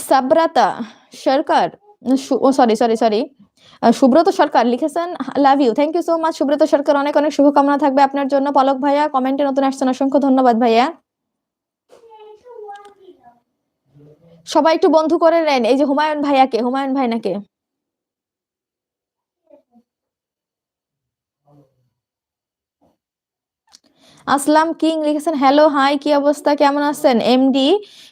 Sabratha Sarkar, sorry sorry sorry, Subrata Sarkar লিখেছেন love you, thank you so much Subrata Sarkar, অনেক অনেক শুভকামনা থাকবে আপনার জন্য। পলক ভাইয়া কমেন্টে নতুন আসছেন, অসংখ্য ধন্যবাদ ভাইয়া। সবাই একটু বন্ধু করে নেন এই যে হুমায়ুন ভাইয়াকে, হুমায়ুন ভাই নাকি আসলাম কিং লিখেছেন হ্যালো হাই, কি অবস্থা, কেমন আছেন? এমডি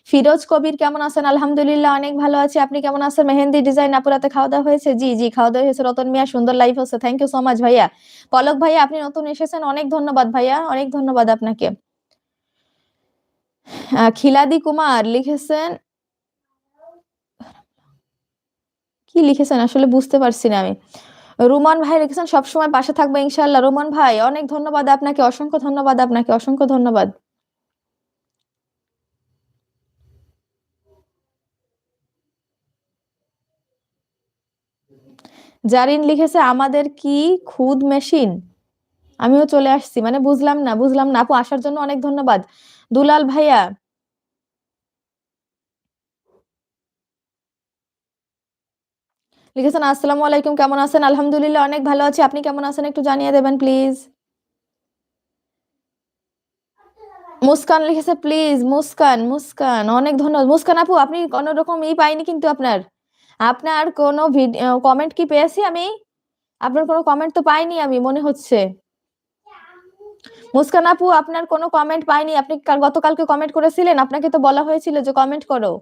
ফিরোজ কবির কেমন আছেন? আলহামদুলিল্লাহ অনেক ভালো আছি, আপনি কেমন আছেন? মেহেন্দি ডিজাইন আপুরাতে খাওয়া দাওয়া হয়েছে? জি জি খাওয়া দাওয়া হয়েছে। রতন মিয়া সুন্দর লাইফ হচ্ছে, থ্যাংক ইউ সো মাচ ভাইয়া। পলক ভাইয়া আপনি নতুন এসেছেন, অনেক ধন্যবাদ ভাইয়া, অনেক ধন্যবাদ আপনাকে। খিলাদি কুমার লিখেছেন, কি লিখেছেন আসলে বুঝতে পারছি না আমি। রুমান ভাই লিখেছেন সবসময় পাশে থাকবে ইনশাল্লাহ। রুমান ভাই অনেক ধন্যবাদ আপনাকে, অসংখ্য ধন্যবাদ আপনাকে, অসংখ্য ধন্যবাদ। জারিন লিখেছে আমাদের কি খুদ মেশিন? আমিও চলে আসছি, মানে বুঝলাম না, বুঝলাম না আপু, আসার জন্য অনেক ধন্যবাদ। দুলাল ভাইয়া লিখেছেন আসসালামু আলাইকুম, কেমন আছেন? আলহামদুলিল্লাহ অনেক ভালো আছি, আপনি কেমন আছেন একটু জানিয়ে দেবেন প্লিজ। মুস্কান লিখেছে প্লিজ, মুস্কান মুস্কান অনেক ধন্যবাদ। মুস্কান আপু আপনি কোনো রকম পাইনি কিন্তু আপনার, আপনার কোনো কমেন্ট কি পেয়েছি আমি? আপনার কোনো কমেন্ট তো পাইনি আমি মনে হচ্ছে। মুস্কান আপু আপনার কোনো কমেন্ট পাইনি, আপনি গতকালকে কমেন্ট করেছিলেন, আপনাকে তো বলা হয়েছিল যে কমেন্ট করো।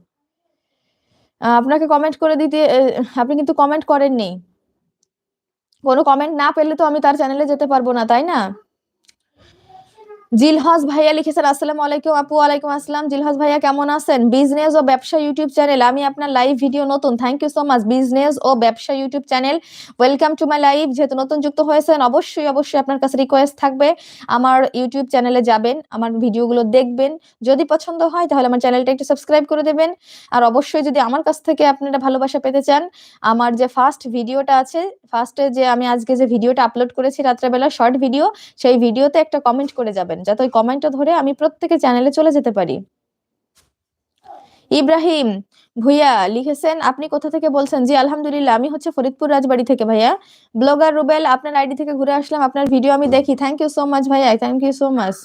আপনাকে কমেন্ট করে দিতে, আপনি কিন্তু কমেন্ট করেননি। কোনো কমেন্ট না পেলে তো আমি তার চ্যানেলে যেতে পারবো না, তাই না? জিলহজ ভাইয়া লিখেছেন আসসালামু আলাইকুম আপু। ওয়ালাইকুম আসসালাম। জিলহজ ভাইয়া কেমন আছেন? বিজনেস ও ব্যবসা ইউটিউব চ্যানেল, আমি আপনার লাইভ ভিডিও নতুন, thank you so much. Business ও ব্যবসা YouTube channel, welcome to my live. যেহেতু নতুন যুক্ত হয়েছেন অবশ্যই অবশ্যই আপনার কাছে রিকোয়েস্ট থাকবে আমার ইউটিউব চ্যানেলে যাবেন, আমার ভিডিওগুলো দেখবেন, যদি পছন্দ হয় তাহলে আমার চ্যানেলটা একটু সাবস্ক্রাইব করে দেবেন। আর অবশ্যই যদি আমার কাছ থেকে আপনারা ভালোবাসা পেতে চান, আমার যে ফার্স্ট ভিডিওটা আছে, ফার্স্টে যে আমি আজকে যে ভিডিওটা আপলোড করেছি রাত্রেবেলা শর্ট ভিডিও, সেই ভিডিওতে একটা কমেন্ট করে যাবেন, যাতে ওই কমেন্টটা ধরে আমি প্রত্যেকে চ্যানেলে চলে যেতে পারি। ইব্রাহিম ভুইয়া লিখেছেন আপনি কোথা থেকে বলছেন? জি আলহামদুলিল্লাহ আমি হচ্ছে ফরিদপুর রাজবাড়ি থেকে ভাইয়া। ব্লগার রুবেল আপনার আইডি থেকে ঘুরে আসলাম, আপনার ভিডিও আমি দেখি, থ্যাংক ইউ সো মাচ ভাইয়া, thank you so much.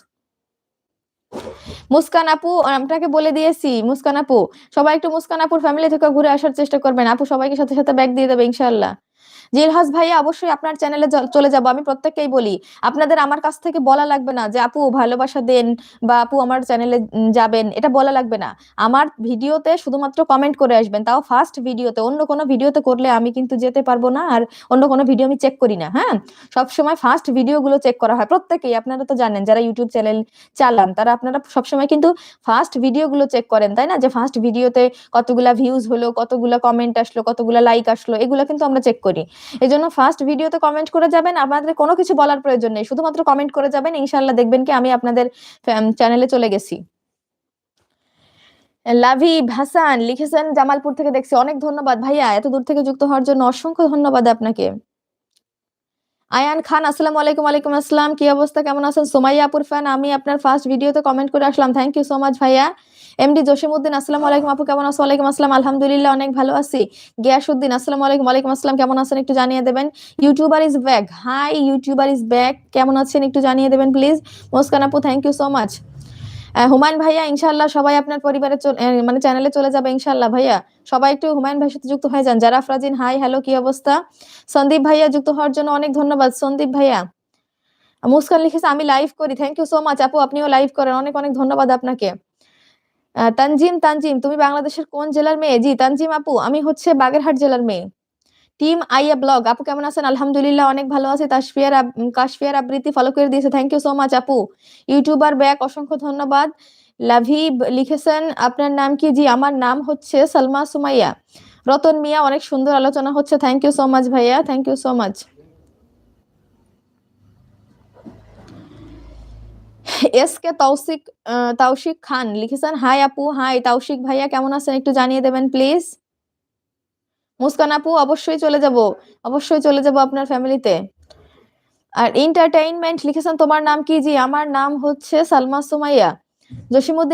Muskan আপু আপনাকে বলে দিয়েছি, মুস্কান আপু সবাই একটু মুস্কান আপুর ফ্যামিলি থেকে ঘুরে আসার চেষ্টা করবেন, আপু সবাইকে সাথে সাথে ব্যাগ দিয়ে দেবে ইনশাআল্লাহ। জিলহাস ভাইয়া অবশ্যই আপনার চ্যানেলে চলে যাব, আমি প্রত্যেককেই বলি আপনাদের আমার কাছ থেকে বলা লাগবে না যে আপু ভালোবাসা দেন বা আপু আমার চ্যানেলে যাবেন, এটা বলা লাগবে না। আমার ভিডিওতে শুধুমাত্র কমেন্ট করে আসবেন, তাও ফার্স্ট ভিডিওতে, অন্য কোনো ভিডিওতে করলে আমি কিন্তু যেতে পারবো না, আর অন্য কোনো ভিডিও আমি চেক করি না। হ্যাঁ, সবসময় ফার্স্ট ভিডিওগুলো চেক করা হয় প্রত্যেকেই, আপনারা তো জানেন যারা ইউটিউব চ্যানেল চালান তারা, আপনারা সবসময় কিন্তু ফার্স্ট ভিডিওগুলো চেক করেন, তাই না? যে ফার্স্ট ভিডিওতে কতগুলা ভিউজ হলো, কতগুলা কমেন্ট আসলো, কতগুলা লাইক আসলো, এগুলো কিন্তু আমরা চেক করি। এই জন্য ফার্স্ট ভিডিওতে কমেন্ট করে যাবেন, আপনাদের কোনো কিছু বলার প্রয়োজন নেই, শুধুমাত্র কমেন্ট করে যাবেন, ইনশাল্লাহ দেখবেন কি আমি আপনাদের চ্যানেলে চলে গেছি। লাভিব হাসান লিখেছেন জামালপুর থেকে দেখছি, অনেক ধন্যবাদ ভাইয়া, এত দূর থেকে যুক্ত হওয়ার জন্য অসংখ্য ধন্যবাদ আপনাকে। আয়ান খান আসসালামু আলাইকুম। ওয়ালাইকুম আসসালাম, কি অবস্থা, কেমন আছেন? সোমাইয়া আপুর ফ্যান আমি, আপনার ফার্স্ট ভিডিওতে কমেন্ট করে আসলাম, থ্যাংক ইউ সো মাচ ভাইয়া। এমডি জসিমউদ্দিন আসসালামু আলাইকুম আপু, কেমন আছো? ওয়ালাইকুম আসসালাম, আলহামদুলিল্লাহ অনেক ভালো আছি। গিয়াসউদ্দিন আসসালামু আলাইকুম। ওয়ালাইকুম আসসালাম, কেমন আছেন একটু জানিয়ে দেবেন। YouTuber is back, hi YouTuber is back, কেমন আছেন একটু জানিয়ে দেবেন প্লিজ। মুস্কান আপু thank you so much. Humayun ভাইয়া ইনশাআল্লাহ সবাই আপনার পরিবারে মানে চ্যানেলে চলে যাবে ইনশাআল্লাহ ভাইয়া, সবাই একটু হুমায়ুন ভাইয়ের সাথে যুক্ত হয়ে যান। যারা ফ্রাজিন হাই হ্যালো, কি অবস্থা? সন্দীপ ভাইয়া যুক্ত হওয়ার জন্য অনেক ধন্যবাদ সন্দীপ ভাইয়া। মুস্কান লিখেছে আমি লাইভ করি, থ্যাংক ইউ সো মাচ আপু, আপনিও লাইভ করেন, অনেক অনেক ধন্যবাদ আপনাকে। তানজিম তানজিম তুমি বাংলাদেশের কোন জেলার মেয়ে? জি তানজিম আপু আমি হচ্ছে বাগেরহাট জেলার মেয়ে। টিম আইয়া ব্লগ আপু কেমন আছেন? আলহামদুলিল্লাহ অনেক ভালো আছি। কাশফিয়ার আবৃত্তি ফলো করে দিয়েছে, থ্যাংক ইউ সো মাচ আপু। ইউটিউবার ব্যাক অসংখ্য ধন্যবাদ। লাভিব লিখেছেন আপনার নাম কি? জি আমার নাম হচ্ছে সালমা সুমাইয়া। রতন মিয়া অনেক সুন্দর আলোচনা হচ্ছে, থ্যাংক ইউ সো মাচ ভাইয়া, thank you so much. S K Tousik Toushik Khan লিখেছেন হাই আপু, হাই তৌশিক ভাইয়া কেমন আছেন একটু জানিয়ে দেবেন প্লিজ। মুস্কান আপু অবশ্যই চলে যাব, অবশ্যই চলে যাব আপনার ফ্যামিলিতে। আর এন্টারটেইনমেন্ট লিখেছেন তোমার নাম কি? জি আমার নাম হচ্ছে সালমা সুমাইয়া। জসিমউদ্দিন